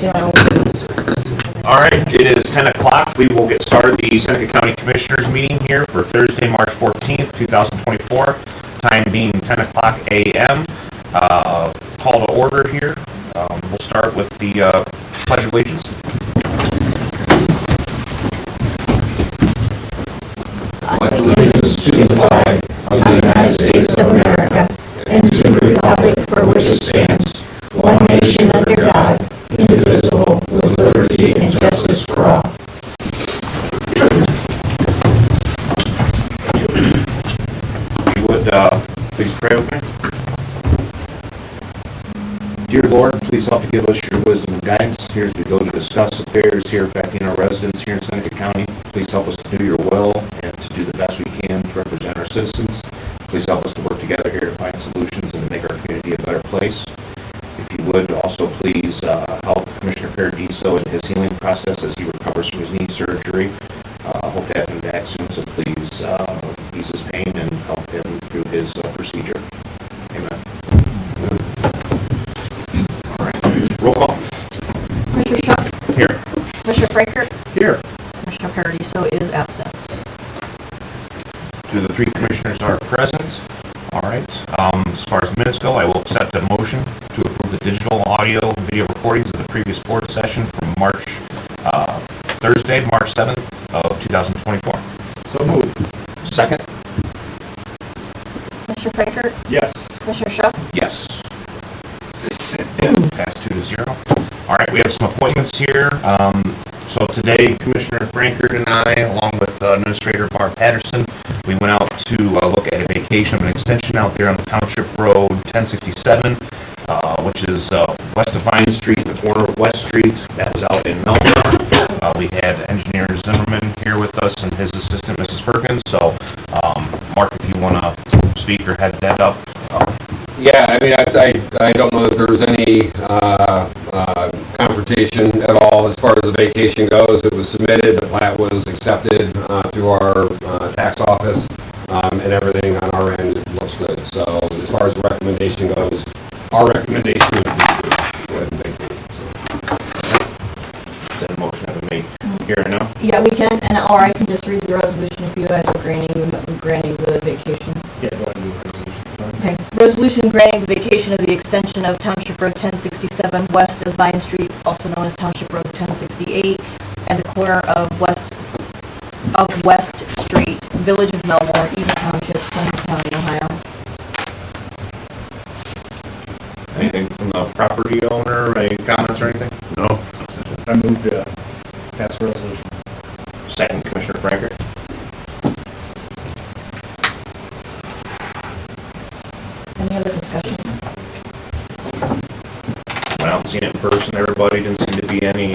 All right, it is 10 o'clock. We will get started the Seneca County Commissioners meeting here for Thursday, March 14th, 2024. Time being 10 o'clock a.m. Call to order here. We'll start with the Pledge of Allegiance. Pledge allegiance to the flag of the United States of America and to the republic for which it stands, one nation under God, indivisible, with liberty and justice for all. You would please pray with me. Dear Lord, please help to give us your wisdom and guidance here as we go to discuss affairs here affecting our residents here in Seneca County. Please help us to do your will and to do the best we can to represent our citizens. Please help us to work together here to find solutions and to make our community a better place. If you would also please help Commissioner Paradiso in his healing process as he recovers from his knee surgery. Hope to have him back soon, so please ease his pain and help him through his procedure. Amen. All right, roll call. Commissioner Schuck? Here. Commissioner Frankert? Here. Commissioner Paradiso is absent. Two of the three commissioners are present. All right. As far as minutes go, I will accept a motion to approve the digital audio and video recordings of the previous board session from Thursday, March 7th of 2024. So moved. Second? Commissioner Frankert? Yes. Commissioner Schuck? Yes. Pass 2-0. All right, we have some appointments here. So today, Commissioner Frankert and I, along with Administrator Barb Patterson, we went out to look at a vacation of an extension out there on Township Road 1067, which is west of Vine Street, the corner of West Street. That was out in Melbourne. We had Engineer Zimmerman here with us and his assistant, Mrs. Perkins. So, Mark, if you want to speak or head that up. Yeah, I mean, I don't know that there was any confrontation at all as far as the vacation goes. It was submitted, the plat was accepted through our tax office, and everything on our end looks good. So as far as the recommendation goes, our recommendation would be to go ahead and vacate. Is that a motion that we made here and now? Yeah, we can, or I can just read the resolution if you guys are granting the vacation. Yeah, go ahead and do the resolution. Okay. Resolution granting the vacation of the extension of Township Road 1067 west of Vine Street, also known as Township Road 1068, and the corner of West Street, Village of Melbourne, Eden Township, Seneca County, Ohio. Anything from the property owner? Any comments or anything? No. I moved to pass the resolution. Second, Commissioner Frankert. Any other discussion? Went out and seen it in person. Everybody didn't seem to be any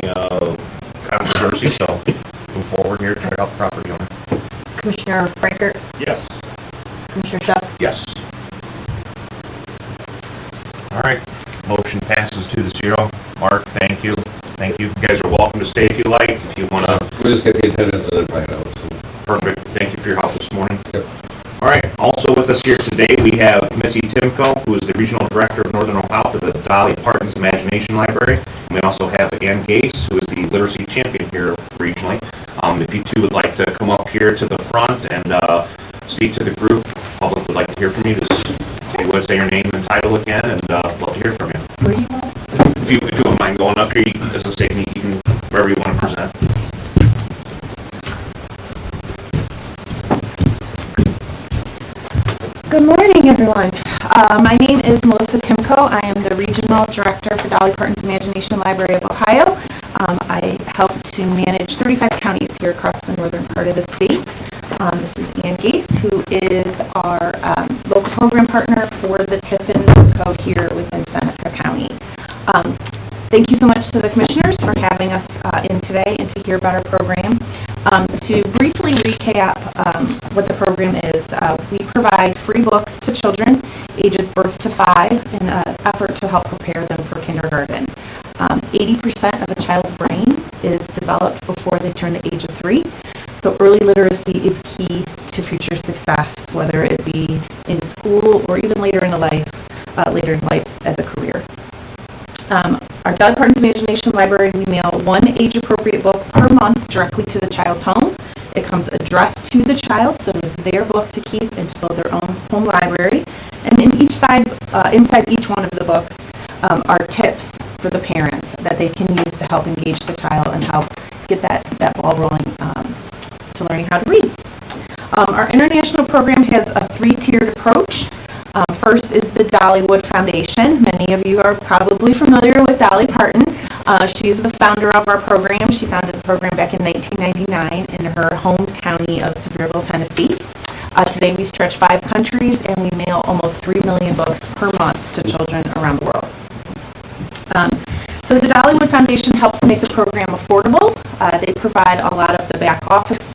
controversy, so move forward here to help the property owner. Commissioner Frankert? Yes. Commissioner Schuck? Yes. All right. Motion passes 2-0. Mark, thank you. Thank you. You guys are welcome to stay if you like. If you want to. We'll just get the attendance and invite out. So. Perfect. Thank you for your help this morning. Yep. All right. Also with us here today, we have Missy Timko, who is the Regional Director of Northern Ohio for the Dolly Parton's Imagination Library. And we also have Ann Gase, who is the Literacy Champion here regionally. If you two would like to come up here to the front and speak to the group, the public would like to hear from you. Just if you would say your name and title again, and love to hear from you. Where do you want? If you don't mind going up here, as a safety, you can wherever you want to present. Good morning, everyone. My name is Melissa Timko. I am the Regional Director for Dolly Parton's Imagination Library of Ohio. I help to manage 35 counties here across the northern part of the state. This is Ann Gase, who is our local program partner for the Tiffin Code here within Seneca County. Thank you so much to the commissioners for having us in today and to hear about our program. To briefly recap what the program is, we provide free books to children ages birth to 5 in an effort to help prepare them for kindergarten. 80% of a child's brain is developed before they turn the age of 3. So early literacy is key to future success, whether it be in school or even later in life as a career. Our Dolly Parton's Imagination Library, we mail one age-appropriate book per month directly to the child's home. It comes addressed to the child, so it is their book to keep and to build their own home library. And inside each one of the books are tips for the parents that they can use to help engage the child and help get that ball rolling to learning how to read. Our international program has a three-tiered approach. First is the Dollywood Foundation. Many of you are probably familiar with Dolly Parton. She's the founder of our program. She founded the program back in 1999 in her home county of Sevierville, Tennessee. Today we stretch 5 countries and we mail almost 3 million books per month to children around the world. So the Dollywood Foundation helps make the program affordable. They provide a lot of the back office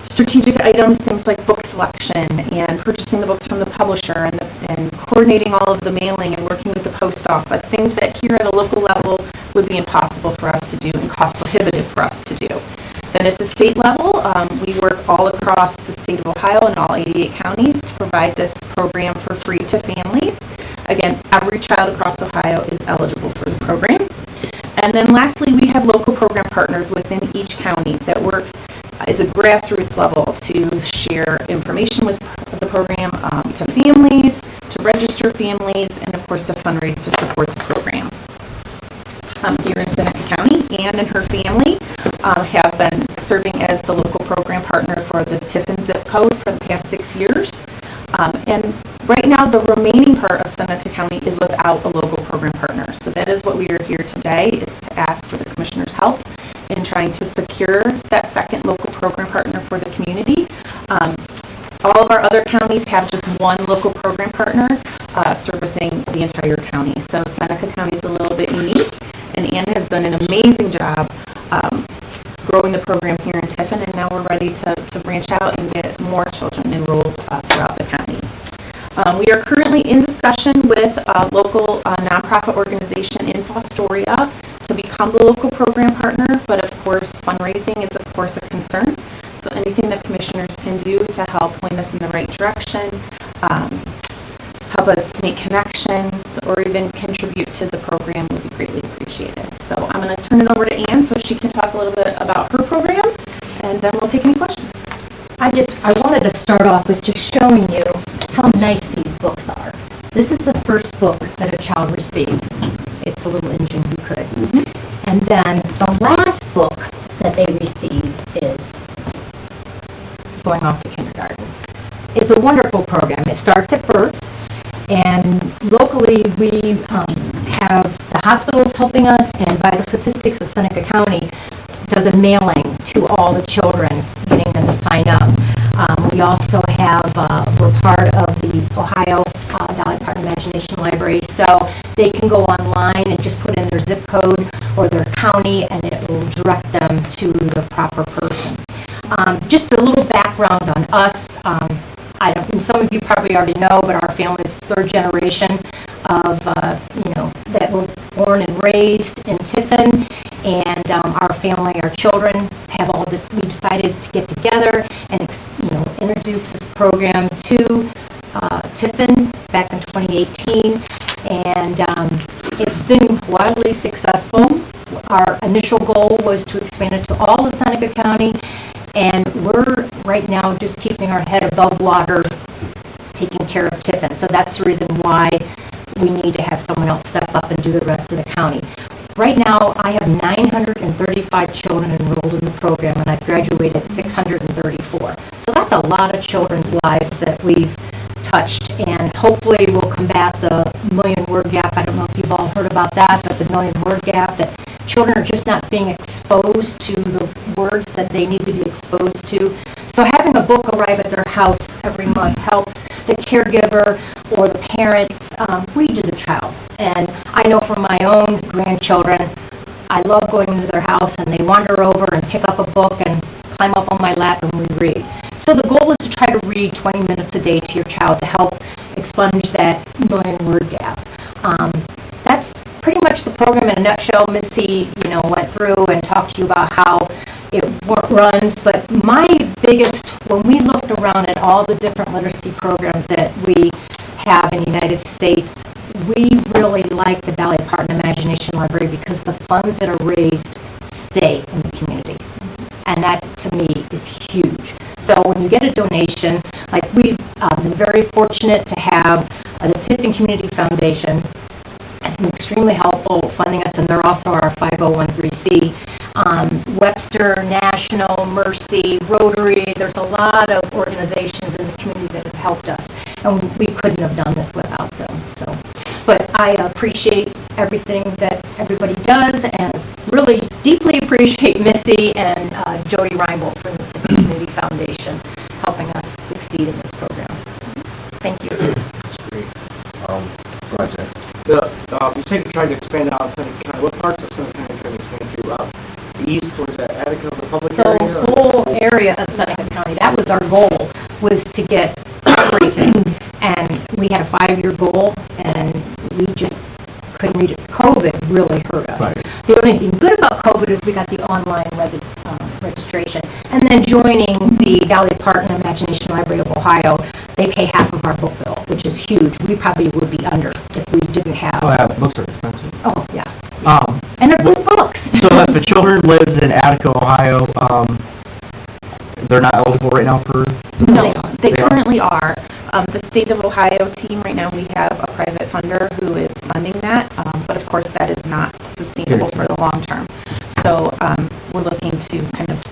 strategic items, things like book selection and purchasing the books from the publisher and coordinating all of the mailing and working with the post office, things that here at a local level would be impossible for us to do and cost prohibitive for us to do. Then at the state level, we work all across the state of Ohio and all 88 counties to provide this program for free to families. Again, every child across Ohio is eligible for the program. And then lastly, we have local program partners within each county that work at the grassroots level to share information with the program to families, to register families, and of course to fundraise to support the program. Here in Seneca County, Ann and her family have been serving as the local program partner for the Tiffin zip code for the past 6 years. And right now, the remaining part of Seneca County is without a local program partner. So that is what we are here today, is to ask for the Commissioner's help in trying to secure that second local program partner for the community. All of our other counties have just one local program partner servicing the entire county. So Seneca County is a little bit unique, and Ann has done an amazing job growing the program here in Tiffin, and now we're ready to branch out and get more children enrolled throughout the county. We are currently in discussion with a local nonprofit organization in Fostoria to become the local program partner, but of course fundraising is of course a concern. So anything that commissioners can do to help point us in the right direction, help us make connections, or even contribute to the program would be greatly appreciated. So I'm going to turn it over to Ann so she can talk a little bit about her program, and then we'll take any questions. I wanted to start off with just showing you how nice these books are. This is the first book that a child receives. It's a little engine who could. And then the last book that they receive is going off to kindergarten. It's a wonderful program. It starts at birth, and locally we have the hospitals helping us, and Vital Statistics of Seneca County does a mailing to all the children, getting them to sign up. We also have, we're part of the Ohio Dolly Parton Imagination Library, so they can go online and just put in their zip code or their county, and it will direct them to the proper person. Just a little background on us. Some of you probably already know, but our family is third generation of, that were born and raised in Tiffin, and our family, our children, have all just, we decided to get together and, introduce this program to Tiffin back in 2018, and it's been wildly successful. Our initial goal was to expand it to all of Seneca County, and we're right now just keeping our head above water, taking care of Tiffin. So that's the reason why we need to have someone else step up and do the rest of the county. Right now, I have 935 children enrolled in the program, and I've graduated 634. So that's a lot of children's lives that we've touched, and hopefully we'll combat the million-word gap. I don't know if you've all heard about that, but the million-word gap, that children are just not being exposed to the words that they need to be exposed to. So having a book arrive at their house every month helps the caregiver or the parents read to the child. And I know from my own grandchildren, I love going into their house and they wander over and pick up a book and climb up on my lap and we read. So the goal is to try to read 20 minutes a day to your child to help expunge that million-word gap. That's pretty much the program in a nutshell. Missy, went through and talked to you about how it runs, but my biggest, when we looked around at all the different literacy programs that we have in the United States, we really like the Dolly Parton Imagination Library because the funds that are raised stay in the community. And that, to me, is huge. So when you get a donation, like we've been very fortunate to have the Tiffin Community Foundation has been extremely helpful funding us, and they're also our 501(c)(3). Webster, National, Mercy, Rotary, there's a lot of organizations in the community that have helped us, and we couldn't have done this without them. So, but I appreciate everything that everybody does, and really deeply appreciate Missy and Jody Reinbold from the Tiffin Community Foundation helping us succeed in this program. Thank you. That's great. Roger. You said you're trying to expand out Seneca County. What parts of Seneca County are you trying to expand to? The east towards that Attica, the public area? The whole area of Seneca County, that was our goal, was to get everything. And we had a 5-year goal, and we just couldn't reach it. COVID really hurt us. Right. The only thing good about COVID is we got the online registration. And then joining the Dolly Parton Imagination Library of Ohio, they pay half of our book bill, which is huge. We probably would be under if we didn't have. Oh, yeah, books are expensive. Oh, yeah. And they're good books. So if a children lives in Attica, Ohio, they're not eligible right now for? No, they They are? currently are. The state of Ohio team, right now, we have a private funder who is funding that, but of course, that is not sustainable for the long term. So we're looking to kind of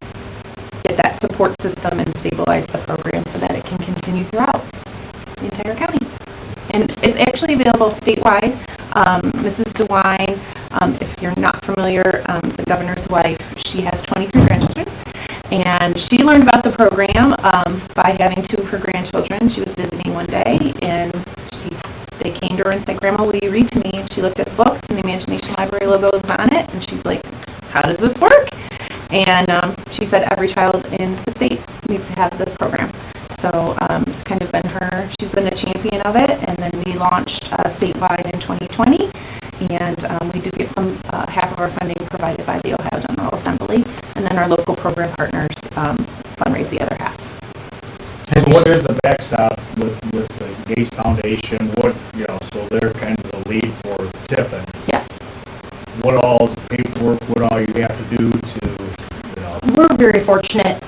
get that support system and stabilize the program so that it can continue throughout the entire county. And it's actually available statewide. Mrs. DeWine, if you're not familiar, the governor's wife, she has 23 grandchildren. And she learned about the program by having 2 of her grandchildren. She was visiting one day, and they came to her and said, "Grandma, will you read to me?" And she looked at the books, and the Imagination Library logo was on it, and she's like, "How does this work?" And she said every child in the state needs to have this program. So it's kind of been she's been a champion of it, and then we launched statewide in 2020, and we do get some, half of our funding provided by the Ohio General Assembly, and then our local program partners fundraise the other half. And what is the backstop with the Gates Foundation? So they're kind of the lead for Tiffin. Yes. What all is the paperwork, what all you have to do to, We're very fortunate.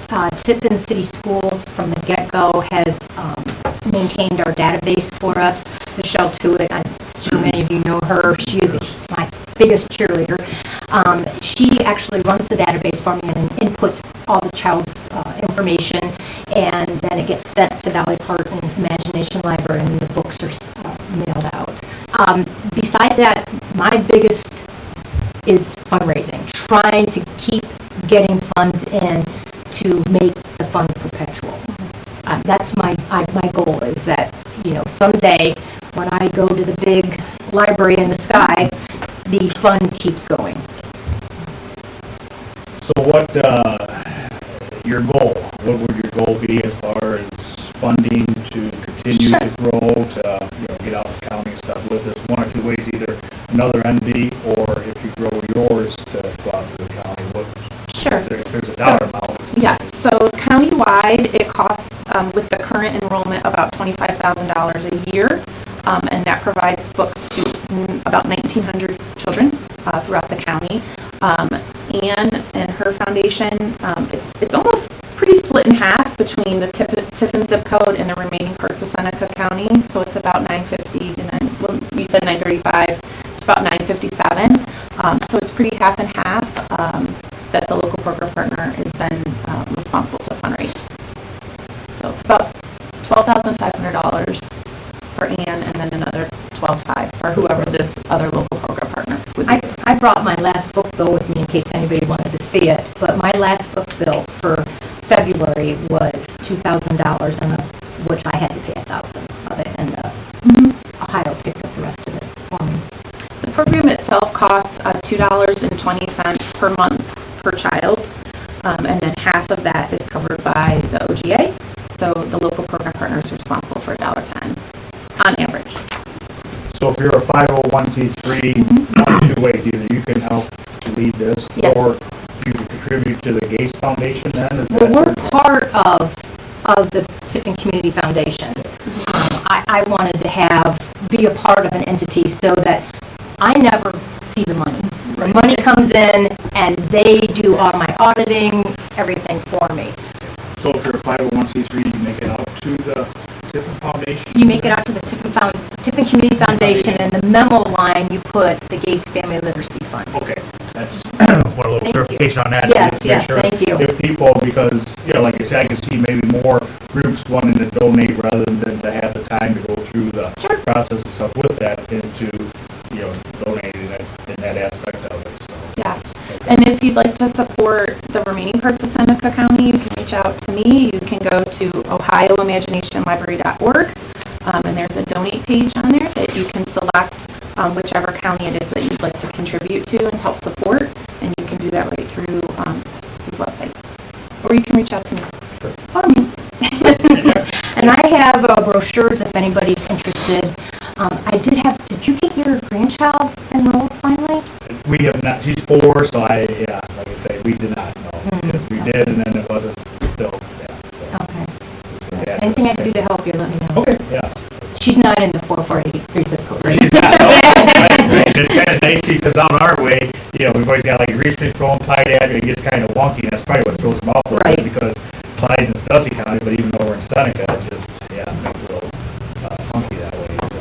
Tiffin City Schools from the get-go has maintained our database for us. Michelle Tuitt, I'm sure many of you know her. She is my biggest cheerleader. She actually runs the database for me and inputs all the child's information, and then it gets sent to Dolly Parton Imagination Library, and the books are mailed out. Besides that, my biggest is fundraising, trying to keep getting funds in to make the fund perpetual. That's my goal, is that, someday when I go to the big library in the sky, the fund keeps going. so what, your goal, what would your goal be as far as funding to continue Sure. to grow, to, get out the county and stuff with us? One or two ways, either another entity, or if you grow yours to go out to the county, Sure. there's a dollar amount. Yes, so countywide, it costs, with the current enrollment, about $25,000 a year, and that provides books to about 1,900 children throughout the county. Anne and her foundation, it's almost pretty split in half between the Tiffin zip code and the remaining parts of Seneca County, so it's about 950 to you said 935, it's about 957, so it's pretty half and half. That the local program partner is then responsible to fundraise. So it's about $12,500 for Anne, and then another $12,500 for whoever this other local program partner would be. I brought my last book bill with me in case anybody wanted to see it, but my last book bill for February was $2,000, and which I had to pay $1,000 of it, and Ohio picked up the rest of it for me. The program itself costs $2.20 per month per child, and then half of that is covered by the OGA. So the local program partner is responsible for $1.10 on average. So if you're a 501c3, one or two ways, either you can help lead this, Yes. or you can contribute to the Gates Foundation then? Is Well, we're that, part of the Tiffin Community Foundation. I wanted to have be a part of an entity so that I never see the money. The money comes in and they do all my auditing, everything for me. So if you're a 501c3, you make it out to the Tiffin Foundation? You make it out to the Tiffin Community Foundation, and the memo line, you put the Gates Family Literacy Fund. Okay, that's one little Thank clarification on that. Yes, just to make yes, sure thank you. If people, because, like I said, I can see maybe more groups wanting to donate rather than to have the time to go through the process and stuff with that into, donating it in that aspect of it, so. Yes. And if you'd like to support the remaining parts of Seneca County, you can reach out to me. You can go to ohioimaginationlibrary.org, and there's a donate page on there that you can select whichever county it is that you'd like to contribute to and help support, and you can do that right through his website. Or you can reach out to me. Sure. Or me. And I have brochures if anybody's interested. Did you get your grandchild enrolled finally? We have not, she's 4, so like I say, we did not know. Yes, we did, and then it wasn't still, so. Okay. Yeah, Anything I can do to help you, let me know. Okay, yes. She's not in the 4483 zip code, right? She's not, no. It's kind of dicey, because down our way, we've always got like Reachman's Phone, Clyde Avenue, it gets kind of wonky, and that's probably what throws them off a little bit, Right. because Clyde's in Stussy County, but even though we're in Seneca, it just, makes it a little funky that way, so.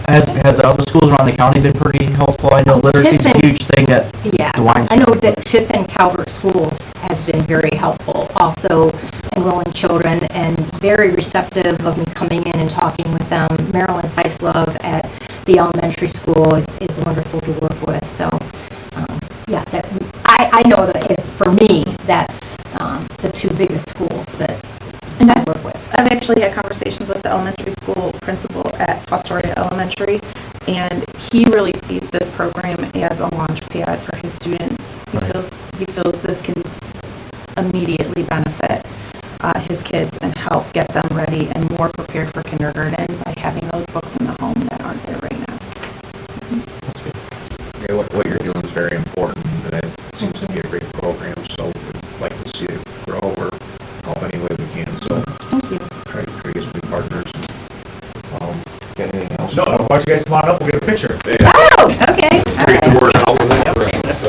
Has the other schools around the county been pretty helpful? I know literacy is a Tiffin. huge thing that Yeah, DeWine I know Schools that does. Tiffin Calvert Schools has been very helpful, also enrolling children and very receptive of me coming in and talking with them. Marilyn Seislove at the elementary school is wonderful to work with, so, I know that for me, that's the two biggest schools that And I work with. I've actually had conversations with the elementary school principal at Fostoria Elementary, and he really sees this program as a launch pad for his students. He feels this can immediately benefit his kids and help get them ready and more prepared for kindergarten by having those books in the home that aren't there right now. Yeah, what you're doing is very important, and it seems to be a great program, so we'd like to see it grow or help any way we can, so Thank you. try to get some new partners. Got anything else? No, why don't you guys come on up, we'll get a picture. Oh, okay. Get the word out with it. That's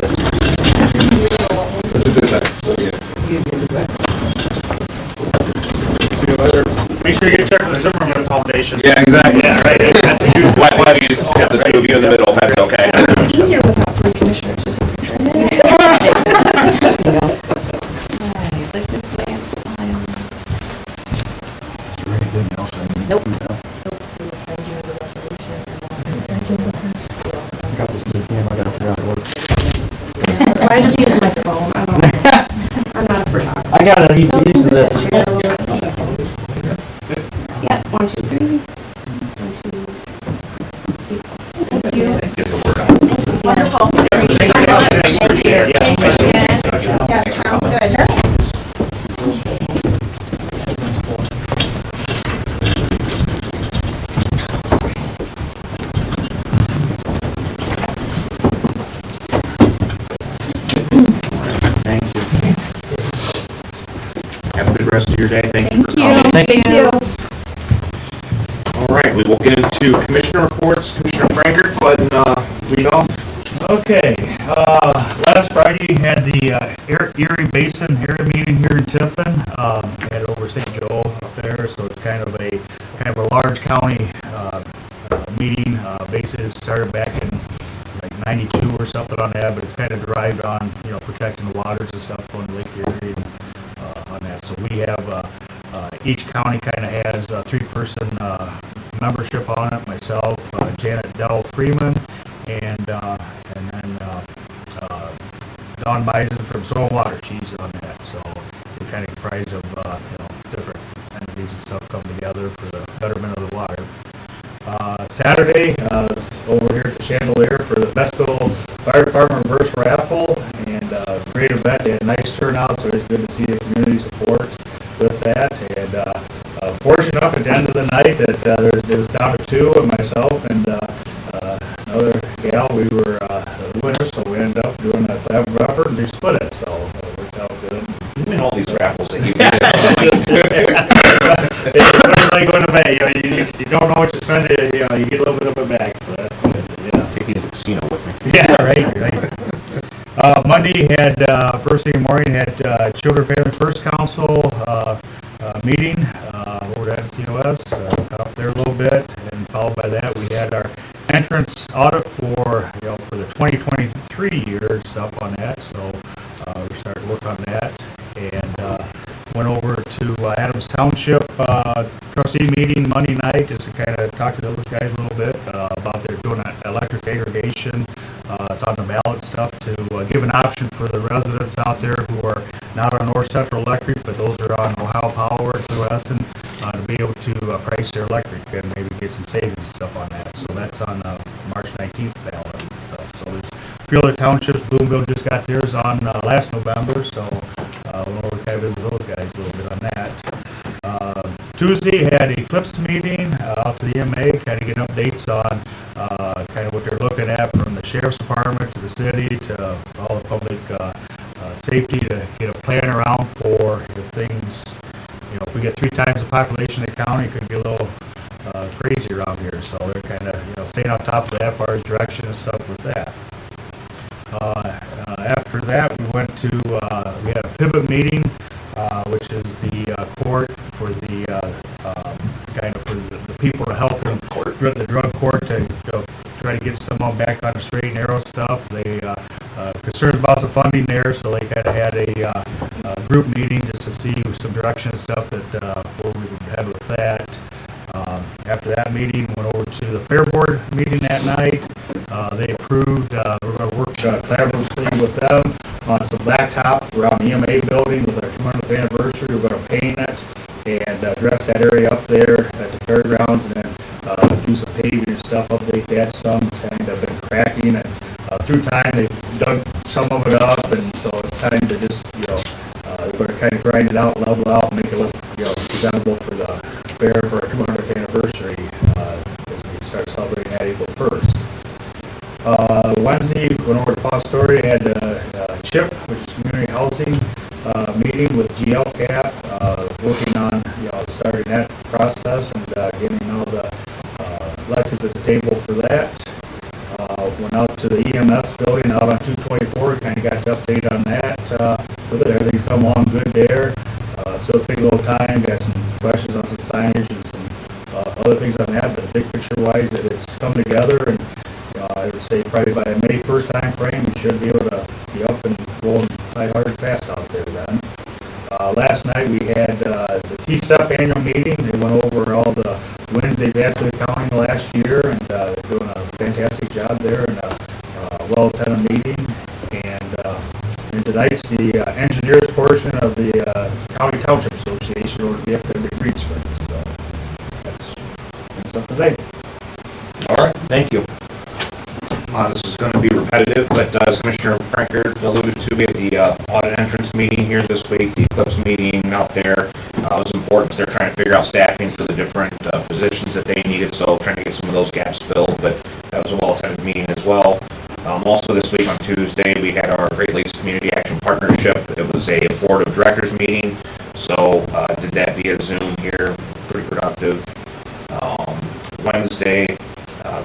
See you later. Make sure you get a check from the Zimmerman Foundation. Yeah, exactly. Yeah, right. That's you. Why have you, have the two of you in the middle, that's okay. It's easier without three commissioners to take a picture. Nope. That's why I just use my phone. I'm not a photographer. I gotta get used to this. Yeah, 1, 2, 3. 1, 2. Thank you. Get the word out. Wonderful. Thank you. Yeah, sounds good. Have a good rest of your day, thank you for coming. Thank you. All right, we will get into commissioner reports. Commissioner Frankert, go ahead and lead off. Okay, last Friday had the Erie Basin area meeting here in Tiffin. Had it over St. Joe up there, so it's kind of a large county meeting. Basically, it started back in like 92 or something on that, but it's kind of derived on protecting the waters and stuff going to Lake Erie and on that. So we have each county kind of has a 3-person membership on it. Myself, Janet Dell Freeman, and then Dawn Bison from Soil Water. She's on that. So we're kind of comprised of different entities and stuff come together for the betterment of the water. Saturday, I was over here at the Chandelier for the Bestville Fire Department reverse raffle, and great event. They had a nice turnout, so it's good to see the community support with that. And fortunate enough, at the end of the night, that it was down to 2, and myself and another gal, we were the winners, so we ended up doing a collaborative effort and we split it, so it worked out good. You win all these raffles that you It's like going to bed, you don't know what you spend, you know, you get a little bit of it back, so that's good, yeah. Take you to the casino with me. Yeah, right. Monday had, first thing in the morning, had Children Family First Council meeting over at COS, got up there a little bit, and followed by that, we had our entrance audit for, you know, for the 2023 year, stuff on that, so we started to work on that, and went over to Adams Township trustee meeting Monday night, just to kind of talk to those guys a little bit about their doing electric aggregation. It's on the ballot stuff to give an option for the residents out there who are not on North Central Electric, but those are on Ohio Power through Essen, to be able to price their electric and maybe get some savings stuff on that. So that's on March 19th ballot and stuff. So there's a few other townships. Bloomville just got theirs on last November, so we'll kind of visit those guys a little bit on that. Tuesday had Eclipse meeting out to the EMA, kind of get updates on kind of what they're looking at from the sheriff's department to the city to all the public safety to get a plan around for if things, you know, if we get 3 times the population of the county, it could be a little crazy around here. So they're kind of, you know, staying on top of that as far as direction and stuff with that. After that, we went to, we had a pivot meeting, which is the court for the, kind of for the people to help them, the drug court to, you know, try to get some of them back on the straight and narrow stuff. They, concerned about some funding there, so they kind of had a group meeting just to see some direction and stuff that, where we would head with that. After that meeting, went over to the Fair Board meeting that night. They approved, we're going to work collaboratively with them on some blacktop around the EMA building with our 200th anniversary. We're going to paint it and address that area up there at the fairgrounds, and then do some paving and stuff, update that some. Kind of been cracking, and through time they've dug some of it up, and so it's time to just, you know, we're going to kind of grind it out, level out, make it look, you know, presentable for the fair for our 200th anniversary as we start celebrating that April 1st. Wednesday, went over to Fostoria, had CHIP, which is community housing meeting with GLCAP, working on, you know, starting that process and getting all the elections at the table for that. Went out to the EMS building out on 224, kind of got an update on that. With it, everything's come along good there. So it'll take a little time, got some questions on some signage and some other things on that, but big picture wise, that it's come together, and I would say probably by May 1st time frame, we should be able to be up and going hard fast out there then. Last night we had the TCEP annual meeting. They went over all the wins they've had for the county last year, and they're doing a fantastic job there, and a well-attended meeting. And tonight's the engineers portion of the County Township Association over to be up there in Creeksburg. So that's up to date. All right, thank you. This is going to be repetitive, but as Commissioner Franker alluded to, we had the audit entrance meeting here this week, the Eclipse meeting out there. It was important because they're trying to figure out staffing for the different positions that they needed, so trying to get some of those gaps filled, but that was a well-attended meeting as well. Also this week on Tuesday, we had our Great Lakes Community Action Partnership. It was a board of directors meeting, so did that via Zoom here, pretty productive. Wednesday,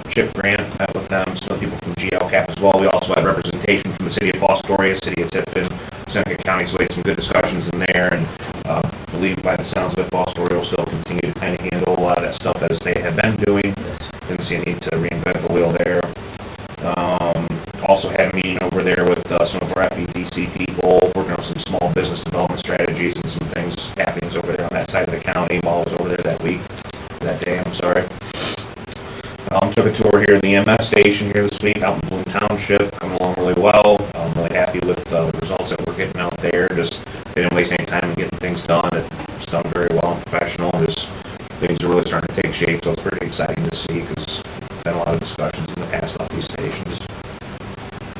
Chip Grant met with them, some people from GLCAP as well. We also had representation from the city of Fostoria, city of Tiffin, Seneca County, so we had some good discussions in there, and I believe by the sounds of it, Fostoria will still continue to kind of handle a lot of that stuff as they have been doing. Didn't see a need to reinvent the wheel there. Also had a meeting over there with some of our FEDC people, working on some small business development strategies and some things happening over there on that side of the county while I was over there that day, I'm sorry. Took a tour here in the EMS station here this week out in Bloom Township, coming along really well. I'm really happy with the results that we're getting out there. Just didn't waste any time in getting things done. It's done very well and professional. Just things are really starting to take shape, so it's pretty exciting to see because there's been a lot of discussions in the past about these stations.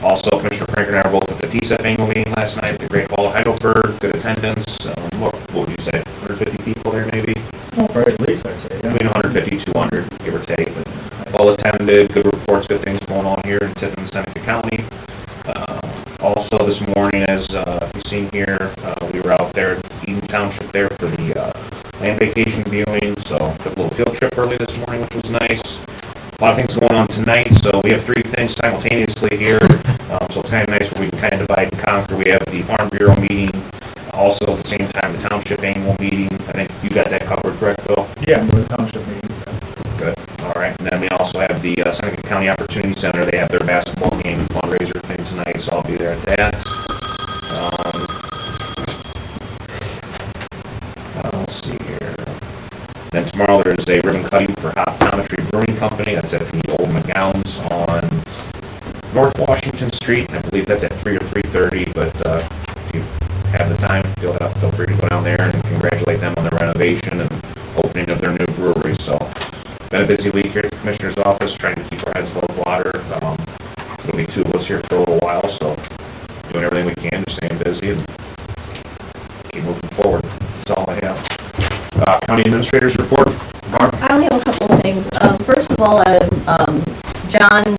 Also, Commissioner Frank and I were both at the TCEP annual meeting last night at the Great Hall of Heidelberg. Good attendance. What would you say? 150 people there maybe? Well, probably at least I'd say, yeah. Between 150 200, give or take. But well attended, good reports, good things going on here in Tiffin, Seneca County. Also this morning, as you've seen here, we were out there in Eden Township there for the land vacation viewing, so took a little field trip early this morning, which was nice. A lot of things going on tonight, so we have 3 things simultaneously here. So it's kind of nice when we can kind of divide and conquer. We have the Farm Bureau meeting, also at the same time, the Township Annual Meeting. I think you got that covered, correct, Bill? Yeah, the township meeting. Good. All right. And then we also have the Seneca County Opportunity Center. They have their basketball game and fundraiser thing tonight, so I'll be there at that. Let's see here. Then tomorrow there's a ribbon cutting for Optometry Brewing Company. That's at the old McGowan's on North Washington Street. I believe that's at 3 or 3:30, but if you have the time, feel free to go down there and congratulate them on their renovation and opening of their new brewery. So, been a busy week here at the Commissioner's office, trying to keep our heads above water. It'll be 2 of us here for a little while, so doing everything we can to stay busy and keep moving forward. That's all I have. County Administrator's report. Barb? I only have a couple of things. First of all, John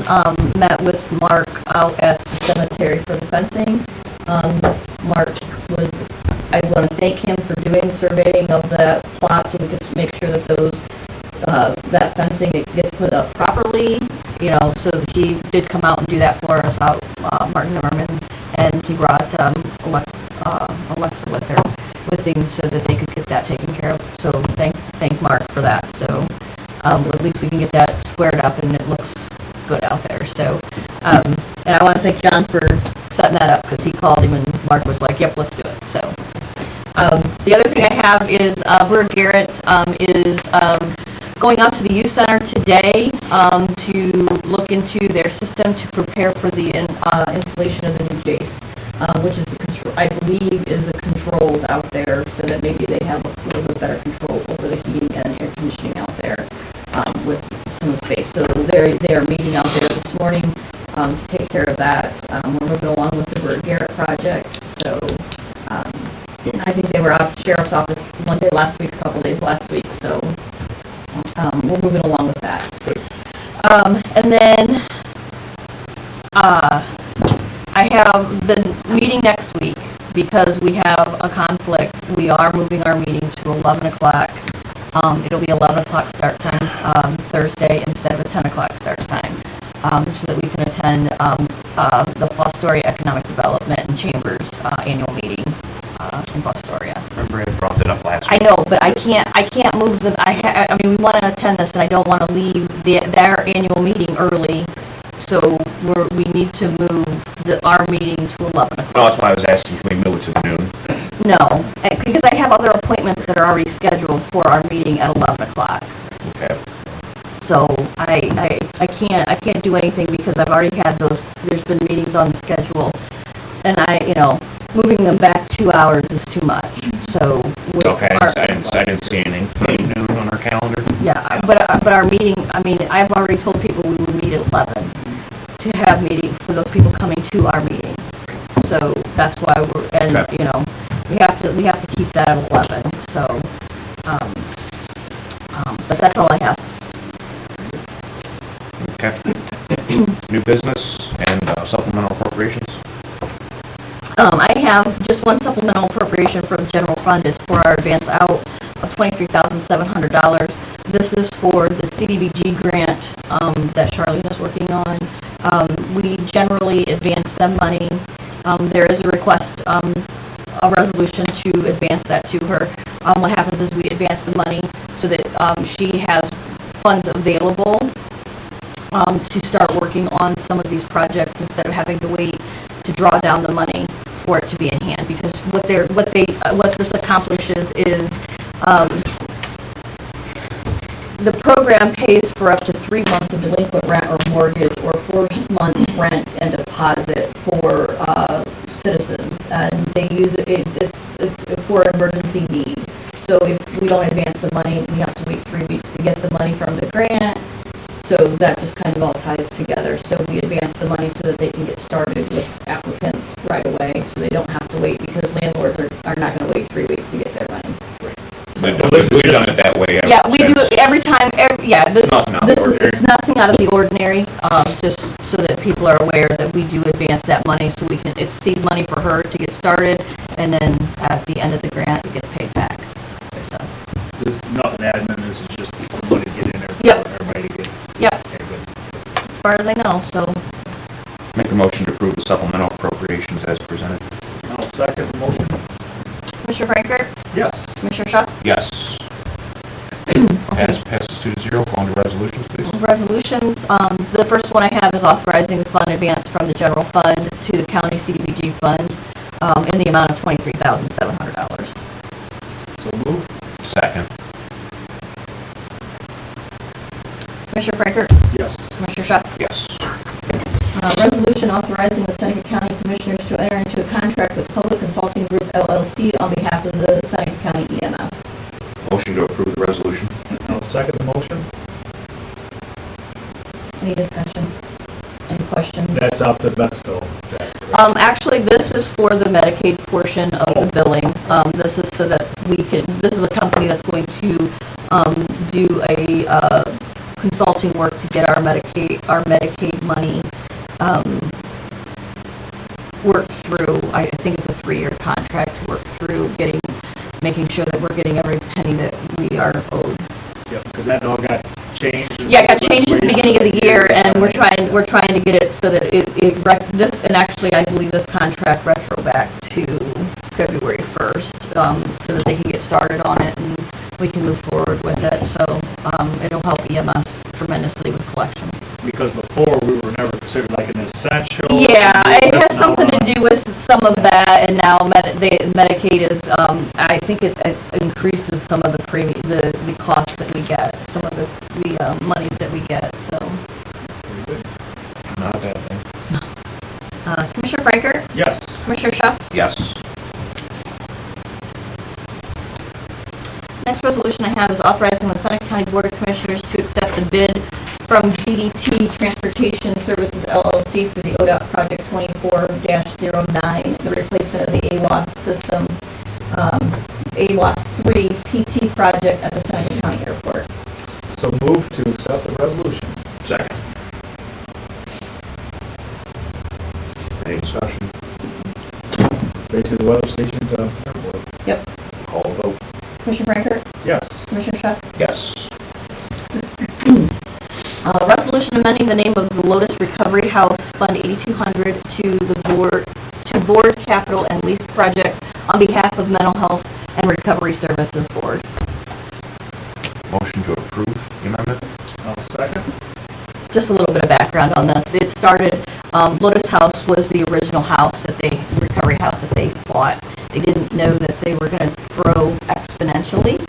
met with Mark out at the cemetery for the fencing. Mark I want to thank him for doing the surveying of the plots so we can make sure that that fencing gets put up properly. So he did come out and do that for us out, Mark Zimmerman, and he brought Alexa with him so that they could get that taken care of. So thank Mark for that. So at least we can get that squared up and it looks good out there. So and I want to thank John for setting that up because he called him and Mark was like, "Yep, let's do it." So the other thing I have is Burr Garrett is going out to the youth center today to look into their system to prepare for the installation of the new Jace. Which is, I believe, is the controls out there so that maybe they have a little bit better control over the heating and air conditioning out there with some space. So they are meeting out there this morning to take care of that. We're moving along with the Bert Garrett project. So I think they were out at the sheriff's office one day last week, a couple days last week. So we're moving along with that. And then I have the meeting next week because we have a conflict. We are moving our meeting to 11 o'clock. It'll be 11 o'clock start time Thursday instead of a 10 o'clock start time so that we can attend the Fostoria Economic Development and Chambers annual meeting in Fostoria. Remember I brought that up last week. I know, but I can't move them. I mean, we want to attend this and I don't want to leave their annual meeting early. So we need to move our meeting to 11 o'clock. No, that's why I was asking, can we move it to noon? No, because I have other appointments that are already scheduled for our meeting at 11 o'clock. Okay. So I can't do anything because I've already had those. There's been meetings on the schedule, and moving them back 2 hours is too much. So Okay, I didn't see anything for noon on our calendar. yeah, but our meeting. I mean, I've already told people we would meet at 11 to have meeting for those people coming to our meeting. So that's why we have to keep that at 11. So, but that's all I have. Okay. New business and supplemental appropriations. I have just one supplemental appropriation for the general fund. It's for our advance out of $23,700. This is for the CDBG grant that Charlene is working on. We generally advance them money. There is a request, a resolution to advance that to her. What happens is we advance the money so that she has funds available to start working on some of these projects instead of having to wait to draw down the money for it to be in hand. Because what this accomplishes is the program pays for up to 3 months of delinquent rent or mortgage or 4 months rent and deposit for citizens, and they use it's for emergency need. So if we don't advance the money, we have to wait 3 weeks to get the money from the grant. So that just kind of all ties together. So we advance the money so that they can get started with applicants right away, so they don't have to wait, because landlords are not going to wait 3 weeks to get their money. We've done it that way. Yeah, we do it every time. Nothing out of the ordinary. It's nothing out of the ordinary. Just so that people are aware that we do advance that money, so it's seed money for her to get started, and then at the end of the grant, it gets paid back. So. There's nothing admin, this is just money ready to get? Yep, Okay, good. as far as I know, so. Make a motion to approve the supplemental appropriations as presented. I'll second the motion. Commissioner Frankert, Yes. Commissioner Schuff, Yes. Passes 2-0. Go on to resolutions, please. resolutions, the first one I have is authorizing the fund advance from the general fund to the county CDBG fund, in the amount of $23,700. So move. Second. Commissioner Frankert, Yes. Commissioner Schuff, Yes. resolution authorizing the Seneca County Commissioners to enter into a contract with Public Consulting Group LLC on behalf of the Seneca County EMS. Motion to approve the resolution. I'll second the motion. Any discussion? Any questions? That's out to Betsville. Is that correct? Actually, this is for the Medicaid portion of the billing. This is so that this is a company that's going to, do a, consulting work to get our Medicaid money, worked through. I think it's a 3-year contract to work through making sure that we're getting every penny that we are owed. Yep, because that all got changed. Yeah, it got changed at the beginning of the year, and we're trying to get it so that this, and actually, I believe this contract retro back to February 1st, so that they can get started on it and we can move forward with it. So, it'll help EMS tremendously with collection. Because before, we were never considered like an essential. Yeah, it has Now something we're to do with some of that, and now Medicaid is, I think it increases some of the the costs that we get, some of the monies that we get, so. Pretty good. Not a bad thing. Commissioner Frankert, Yes. Commissioner Schuff, Yes. next resolution I have is authorizing the Seneca County Board of Commissioners to accept the bid from GDT Transportation Services LLC for the ODOT Project 24-09, the replacement of the AWAS system, AWAS 3 PT project at the Seneca County Airport. So move to accept the resolution. Second. Any discussion? Basically, the weather station to airport. Yep. Call the vote. Commissioner Frankert, Yes. Commissioner Schuff. Yes. Resolution amending the name of the Lotus Recovery House Fund 8200 to the Board Capital and Lease Project on behalf of Mental Health and Recovery Services Board. Motion to approve the amendment. I'll second. Just a little bit of background on this. It started, Lotus House was the original recovery house that they bought. They didn't know that they were going to grow exponentially.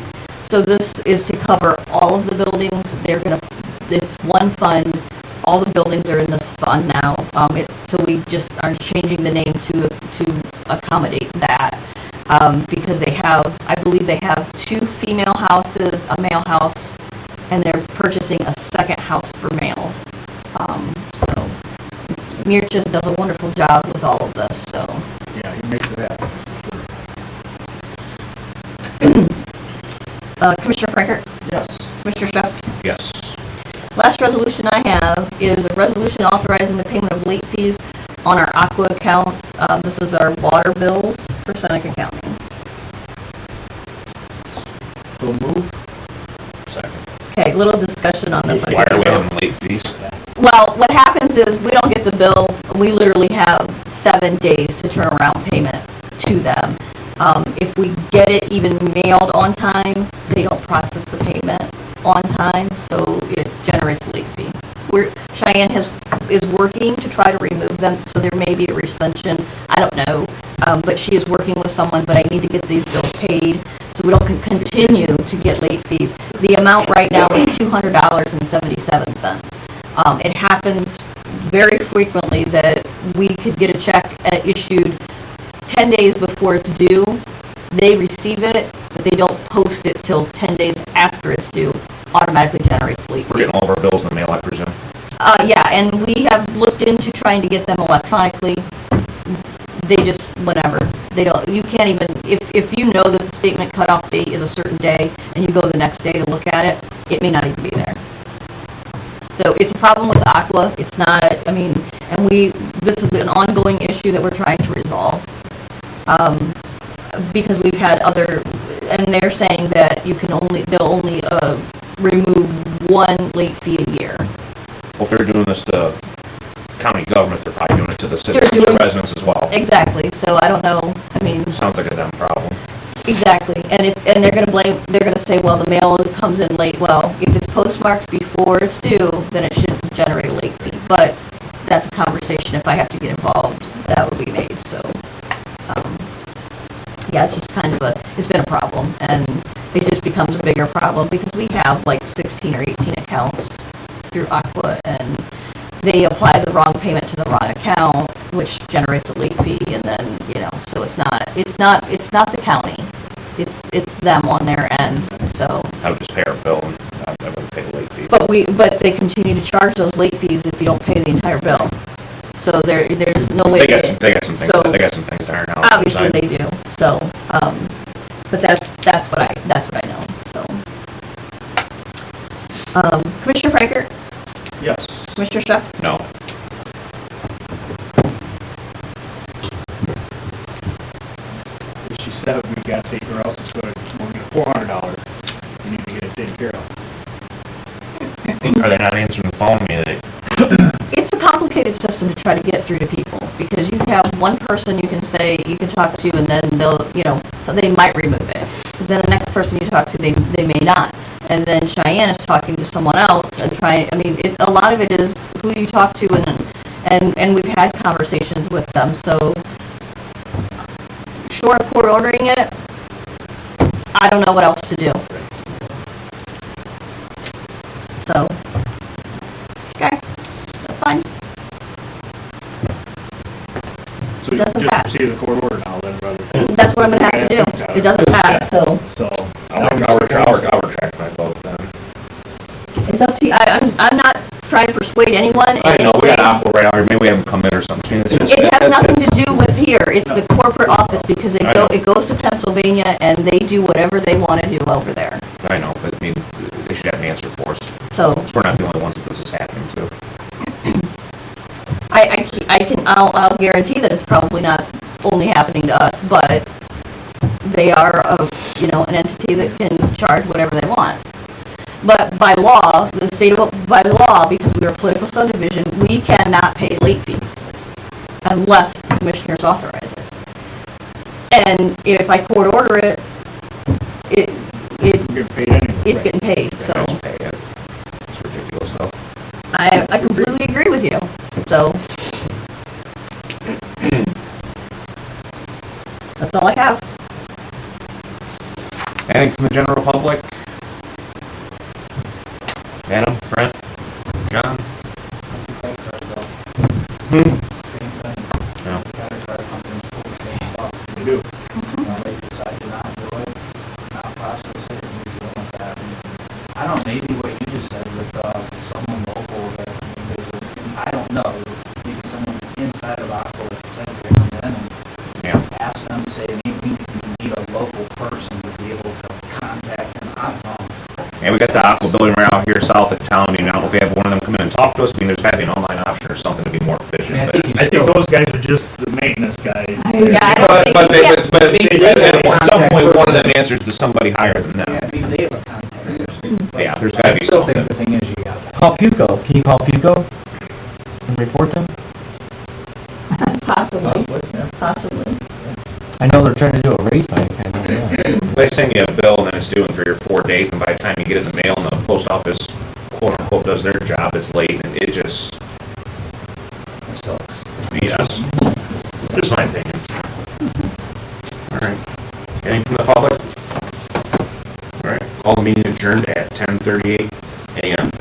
So this is to cover all of the buildings. It's one fund. All the buildings are in this fund now. So we just are changing the name to accommodate that. Because I believe they have 2 female houses, a male house, and they're purchasing a second house for males. So Mirchas does a wonderful job with all of this, so. Yeah, he makes it happen, for sure. Commissioner Frankert, Yes. Commissioner Schuff. Yes. Last resolution I have is a resolution authorizing the payment of late fees on our Aqua accounts. This is our water bills for Seneca County. So move. Second. Okay, little discussion on this. Why are we having late fees? Well, what happens is we don't get the bill. We literally have 7 days to turn around payment to them. If we get it even mailed on time, they don't process the payment on time, so it generates a late fee. Cheyenne is working to try to remove them, so there may be a recension. I don't know, but she is working with someone, but I need to get these bills paid so we don't continue to get late fees. The amount right now is $200.77. It happens very frequently that we could get a check issued 10 days before it's due. They receive it, but they don't post it till 10 days after it's due. Automatically generates late We're fee. getting all of our bills in the mail, I presume. Yeah, and we have looked into trying to get them electronically. They just, whatever. They don't, you can't even, if you know that the statement cutoff date is a certain day and you go the next day to look at it, it may not even be there. So it's a problem with Aqua. It's not, and this is an ongoing issue that we're trying to resolve. Because we've had and they're saying that they'll only remove one late fee a year. Well, if they're doing this to county government, they're probably doing it to the They're citizens, doing- the residents as well. Exactly, so I don't know, I mean, Sounds like a them problem. exactly, and they're gonna say, well, the mail comes in late. Well, if it's postmarked before it's due, then it shouldn't generate a late fee, but that's a conversation, if I have to get involved, that would be made, so. Yeah, it's just kind of it's been a problem, and it just becomes a bigger problem, because we have like 16 or 18 accounts through Aqua, and they apply the wrong payment to the wrong account, which generates a late fee, and then, so it's not the county. It's them on their end, so. I would just pay our bill and I wouldn't pay the late fee. But they continue to charge those late fees if you don't pay the entire bill. So there's no way. They got some things, So- they got some things to iron out. Obviously they do, so, but that's what I know, so. Commissioner Frankert, Yes. Commissioner Chef, No. She said we got to take her else, it's going to, we'll get $400. We need to get it taken care of. Are they not answering the phone? it's a complicated system to try to get through to people, because you have one person you can talk to, and then they'll, so they might remove it. But then the next person you talk to, they may not. And then Cheyenne is talking to someone else and a lot of it is who you talk to, and we've had conversations with them, so short of court ordering it, I don't know what else to do. So, okay, that's fine. So you Doesn't just pass. proceed to the court order now then, rather than. That's what I'm gonna have to do. It doesn't pass, so So. I'll retract my vote then. it's up to you. I'm not trying to persuade anyone in I know, we got any way. Apple right out here, maybe we have them come in or something. It's just- It has nothing to do with here. It's the corporate office, because I know. it goes to Pennsylvania, and they do whatever they wanna do over there. I know, but I mean, they should have an answer for us. So, Because we're not the only ones that this is happening to. I'll guarantee that it's probably not only happening to us, but they are an entity that can charge whatever they want. But by law, by law, because we are a political subdivision, we cannot pay late fees unless the commissioners authorize it. And if I court order it, We're getting paid anyway. it's getting paid, so They don't pay it. It's ridiculous though. I completely agree with you, so. That's all I have. Anything from the general public? Adam, Brent, John? Same thing. No. Credit card companies pull the same stuff. They do. They decide to not do it, not process it, and we're dealing with that. And I don't know, maybe what you just said with someone local that, I don't know, maybe someone inside of Aqua that said they come in and Yeah. ask them, say, maybe we need a local person to be able to contact an Aqua. And we got the Aqua building right out here south of town. I don't know if we have one of them come in and talk to us. I mean, there's gotta be an online option or something to be more efficient. I mean, I but- think you I still, think those guys are just the maintenance guys. Yeah, I don't think you can. At some point, one of them answers to somebody higher than yeah, them. maybe they have a contact person. but Yeah, there's gotta I be still something. think the thing is you got Call Puco. Can you call Puco and report them? Possibly, Yeah. possibly. I know they're trying to do a race hike. I know that. They send you a bill and then it's due in 3 or 4 days, and by the time you get it in the mail and the post office quote unquote does their job, it's late, and it just, it sucks. BS. Just my opinion. Alright. Anything from the public? Alright, call the meeting adjourned at 10:38 a.m.